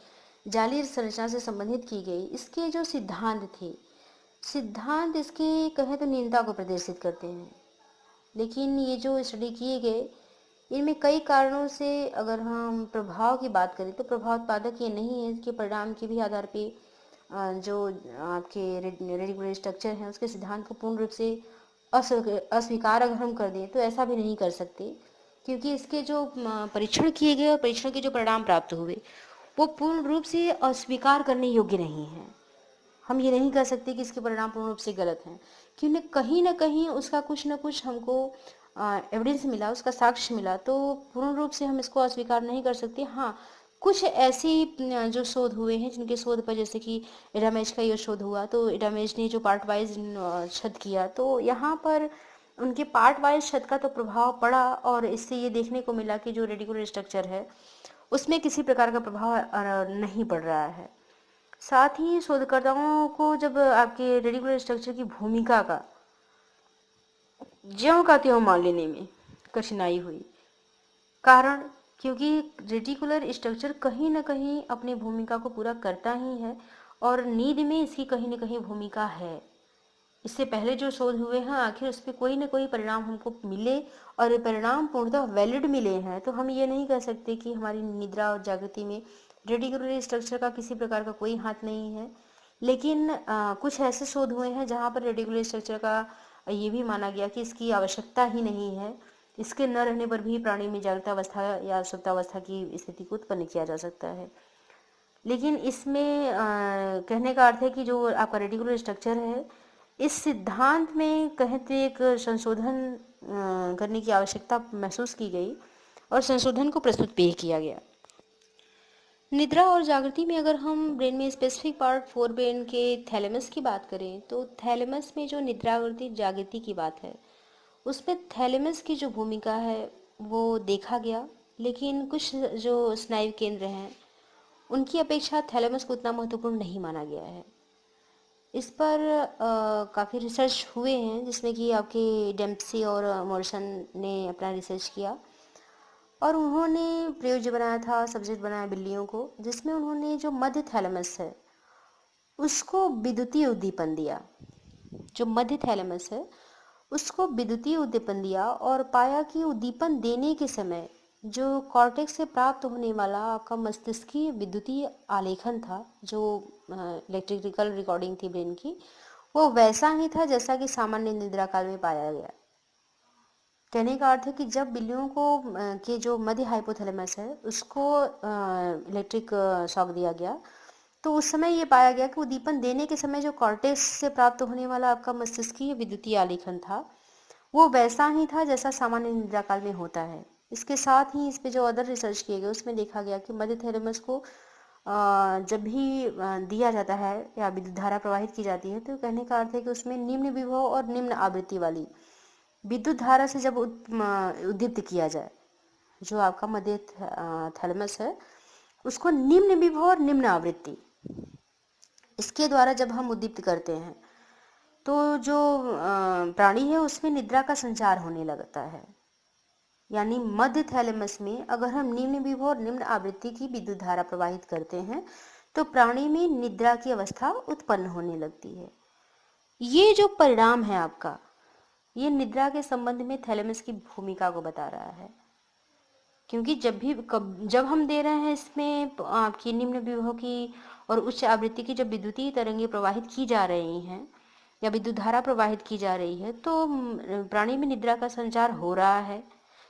जाली संरचना से संबंधित की गई, इसके जो सिद्धांत थे, सिद्धांत इसके कहें तो न्यूनता को प्रदर्शित करते हैं। लेकिन ये जो स्टडी किए गए इनमें कई कारणों से अगर हम प्रभाव की बात करें तो प्रभाव उत्पादक ये नहीं है। इसके परिणाम के भी आधार पे जो आपके रेडिकुलर स्ट्रक्चर है उसके सिद्धांत को पूर्ण रूप से अस्वीकार अगर हम कर दें तो ऐसा भी नहीं कर सकते, क्योंकि इसके जो परीक्षण किए गए और परीक्षण के जो परिणाम प्राप्त हुए वो पूर्ण रूप से अस्वीकार करने योग्य नहीं है। हम ये नहीं कह सकते कि इसके परिणाम पूर्ण रूप से गलत हैं, क्योंकि कहीं ना कहीं उसका कुछ ना कुछ हमको एविडेंस मिला, उसका साक्ष्य मिला, तो पूर्ण रूप से हम इसको अस्वीकार नहीं कर सकते। हाँ, कुछ ऐसी जो शोध हुए हैं जिनके शोध पर, जैसे कि एडामेज का ये शोध हुआ तो एडामेज ने जो पार्ट वाइज छद किया तो यहाँ पर उनके पार्ट वाइज छद का तो प्रभाव पड़ा और इससे ये देखने को मिला कि जो रेडिकुलर स्ट्रक्चर है उसमें किसी प्रकार का प्रभाव नहीं पड़ रहा है। साथ ही शोधकर्ताओं को जब आपके रेडिकुलर स्ट्रक्चर की भूमिका का ज्यों का त्यों मान लेने में कठिनाई हुई। कारण, क्योंकि रेटिकुलर स्ट्रक्चर कहीं ना कहीं अपनी भूमिका को पूरा करता ही है और नींद में इसकी कहीं ना कहीं भूमिका है। इससे पहले जो शोध हुए हैं आखिर उस पर कोई ना कोई परिणाम हमको मिले और परिणाम पूर्णतः वैलिड मिले हैं, तो हम ये नहीं कह सकते कि हमारी निद्रा और जागृति में रेटिकुलर स्ट्रक्चर का किसी प्रकार का कोई हाथ नहीं है। लेकिन कुछ ऐसे शोध हुए हैं जहाँ पर रेटिकुलर स्ट्रक्चर का ये भी माना गया कि इसकी आवश्यकता ही नहीं है, इसके न रहने पर भी प्राणी में जागृतावस्था या सुप्तावस्था की स्थिति को उत्पन्न किया जा सकता है। लेकिन इसमें कहने का अर्थ है कि जो आपका रेटिकुलर स्ट्रक्चर है इस सिद्धांत में कहें तो एक संशोधन करने की आवश्यकता महसूस की गई और संशोधन को प्रस्तुत पेश किया गया। निद्रा और जागृति में अगर हम ब्रेन में स्पेसिफिक पार्ट फोर ब्रेन के थैलेमस की बात करें तो थैलेमस में जो निद्रावृत्ति जागृति की बात है उसमें थैलेमस की जो भूमिका है वो देखा गया, लेकिन कुछ जो स्नायु केंद्र हैं उनकी अपेक्षा थैलेमस को उतना महत्वपूर्ण नहीं माना गया है। इस पर काफ़ी रिसर्च हुए हैं जिसमें कि आपके डेम्पसी और मॉरिसन ने अपना रिसर्च किया और उन्होंने प्रयोज्य बनाया था, सब्जेक्ट बनाया बिल्लियों को, जिसमें उन्होंने जो मध्य थैलेमस है उसको विद्युतीय उद्दीपन दिया। जो मध्य थैलेमस है उसको विद्युतीय उद्दीपन दिया और पाया कि उद्दीपन देने के समय जो कॉर्टेक्स से प्राप्त होने वाला आपका मस्तिष्कीय विद्युतीय आलेखन था, जो इलेक्ट्रिकल रिकॉर्डिंग थी ब्रेन की, वो वैसा ही था जैसा कि सामान्य निद्रा काल में पाया गया। कहने का अर्थ है कि जब बिल्लियों को के जो मध्य हाइपोथैलेमस है उसको इलेक्ट्रिक शॉक दिया गया, तो उस समय ये पाया गया कि उद्दीपन देने के समय जो कॉर्टेक्स से प्राप्त होने वाला आपका मस्तिष्कीय विद्युतीय आलेखन था, वो वैसा ही था जैसा सामान्य निद्रा काल में होता है। इसके साथ ही इस पे जो अदर रिसर्च किए गए उसमें देखा गया कि मध्य थैलेमस को जब भी दिया जाता है या विद्युत धारा प्रवाहित की जाती है, तो कहने का अर्थ है कि उसमें निम्न विभव और निम्न आवृत्ति वाली विद्युत धारा से जब उद्दीप्त किया जाए, जो आपका मध्य थैलेमस है उसको निम्न विभव और निम्न आवृत्ति इसके द्वारा जब हम उद्दीप्त करते हैं, तो जो प्राणी है उसमें निद्रा का संचार होने लगता है। यानी मध्य थैलेमस में अगर हम निम्न विभव और निम्न आवृत्ति की विद्युत धारा प्रवाहित करते हैं, तो प्राणी में निद्रा की अवस्था उत्पन्न होने लगती है। ये जो परिणाम है आपका, ये निद्रा के संबंध में थैलेमस की भूमिका को बता रहा है। क्योंकि जब हम दे रहे हैं इसमें आपकी निम्न विभव की और उच्च आवृत्ति की जब विद्युतीय तरंगें प्रवाहित की जा रही हैं या विद्युत धारा प्रवाहित की जा रही है, तो प्राणी में निद्रा का संचार हो रहा है।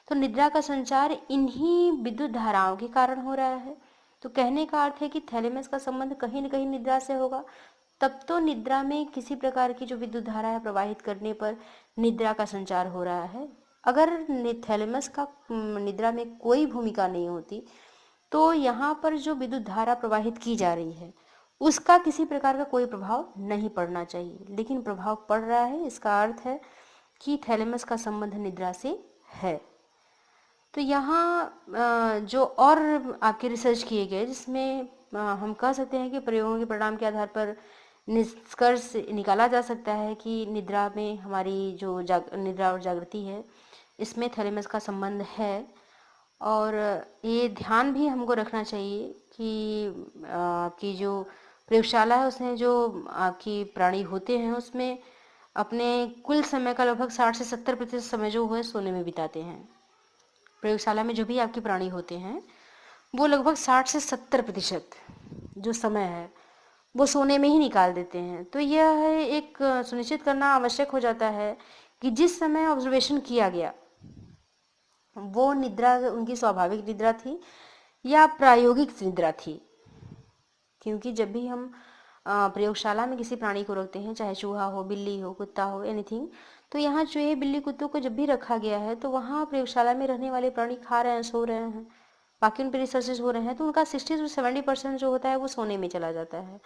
तो निद्रा का संचार इन्हीं विद्युत धाराओं के कारण हो रहा है। तो कहने का अर्थ है कि थैलेमस का संबंध कहीं न कहीं निद्रा से होगा। तब तो निद्रा में किसी प्रकार की जो विद्युत धारा है प्रवाहित करने पर निद्रा का संचार हो रहा है। अगर थैलेमस का निद्रा में कोई भूमिका नहीं होती, तो यहाँ पर जो विद्युत धारा प्रवाहित की जा रही है उसका किसी प्रकार का कोई प्रभाव नहीं पड़ना चाहिए, लेकिन प्रभाव पड़ रहा है। इसका अर्थ है कि थैलेमस का संबंध निद्रा से है। तो यहाँ जो और आपके रिसर्च किए गए जिसमें हम कह सकते हैं कि प्रयोगों के परिणाम के आधार पर निष्कर्ष निकाला जा सकता है कि निद्रा में हमारी जो निद्रा और जागृति है इसमें थैलेमस का संबंध है। और ये ध्यान भी हमको रखना चाहिए कि आपकी जो प्रयोगशाला है उसमें जो आपकी प्राणी होते हैं उसमें अपने कुल समय का लगभग 60 से 70% समय जो है सोने में बिताते हैं। प्रयोगशाला में जो भी आपके प्राणी होते हैं वो लगभग 60 से 70% जो समय है वो सोने में ही निकाल देते हैं। तो यह एक सुनिश्चित करना आवश्यक हो जाता है कि जिस समय ऑब्जर्वेशन किया गया वो निद्रा उनकी स्वाभाविक निद्रा थी या प्रायोगिक निद्रा थी। क्योंकि जब भी हम प्रयोगशाला में किसी प्राणी को रखते हैं, चाहे चूहा हो, बिल्ली हो, कुत्ता हो, एनीथिंग, तो यहाँ चूहे, बिल्ली, कुत्तों को जब भी रखा गया है तो वहाँ प्रयोगशाला में रहने वाले प्राणी खा रहे हैं, सो रहे हैं, बाकी उन पर रिसर्चेज हो रहे हैं, तो उनका 60 से 70% जो होता है वो सोने में चला जाता है।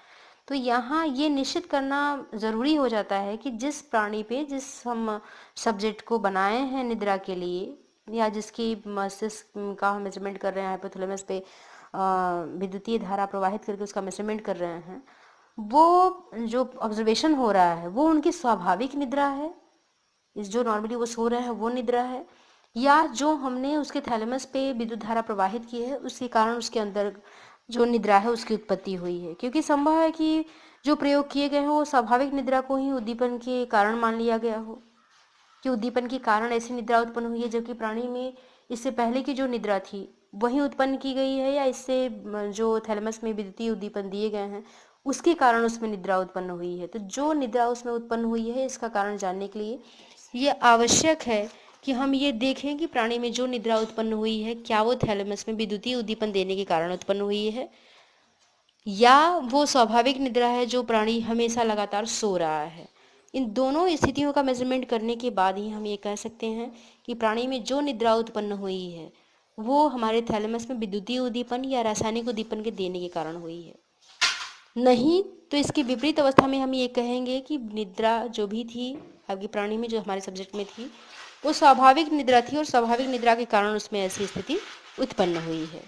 तो यहाँ ये निश्चित करना ज़रूरी हो जाता है कि जिस प्राणी पे जिस हम सब्जेक्ट को बनाए हैं निद्रा के लिए या जिसकी मस्तिष्क का हम मेजरमेंट कर रहे हैं हाइपोथैलेमस पे विद्युतीय धारा प्रवाहित करके उसका मेजरमेंट कर रहे हैं, वो जो ऑब्जर्वेशन हो रहा है वो उनकी स्वाभाविक निद्रा है, इस जो नॉर्मली वो सो रहे हैं वो निद्रा है, या जो हमने उसके थैलेमस पे विद्युत धारा प्रवाहित की है उसके कारण उसके अंदर जो निद्रा है उसकी उत्पत्ति हुई है। क्योंकि संभव है कि जो प्रयोग किए गए हैं वो स्वाभाविक निद्रा को ही उद्दीपन के कारण मान लिया गया हो, कि उद्दीपन के कारण ऐसी निद्रा उत्पन्न हुई है, जबकि प्राणी में इससे पहले की जो निद्रा थी वही उत्पन्न की गई है, या इससे जो थैलेमस में विद्युतीय उद्दीपन दिए गए हैं उसके कारण उसमें निद्रा उत्पन्न हुई है। तो जो निद्रा उसमें उत्पन्न हुई है इसका कारण जानने के लिए ये आवश्यक है कि हम ये देखें कि प्राणी में जो निद्रा उत्पन्न हुई है क्या वो थैलेमस में विद्युतीय उद्दीपन देने के कारण उत्पन्न हुई है या वो स्वाभाविक निद्रा है जो प्राणी हमेशा लगातार सो रहा है। इन दोनों स्थितियों का मेजरमेंट करने के बाद ही हम ये कह सकते हैं कि प्राणी में जो निद्रा उत्पन्न हुई है वो हमारे थैलेमस में विद्युतीय उद्दीपन या रासायनिक उद्दीपन के देने के कारण हुई है। नहीं तो इसकी विपरीत अवस्था में हम ये कहेंगे कि निद्रा जो भी थी आपकी प्राणी में जो हमारे सब्जेक्ट में थी वो स्वाभाविक निद्रा थी और स्वाभाविक निद्रा के कारण उसमें ऐसी स्थिति उत्पन्न हुई है।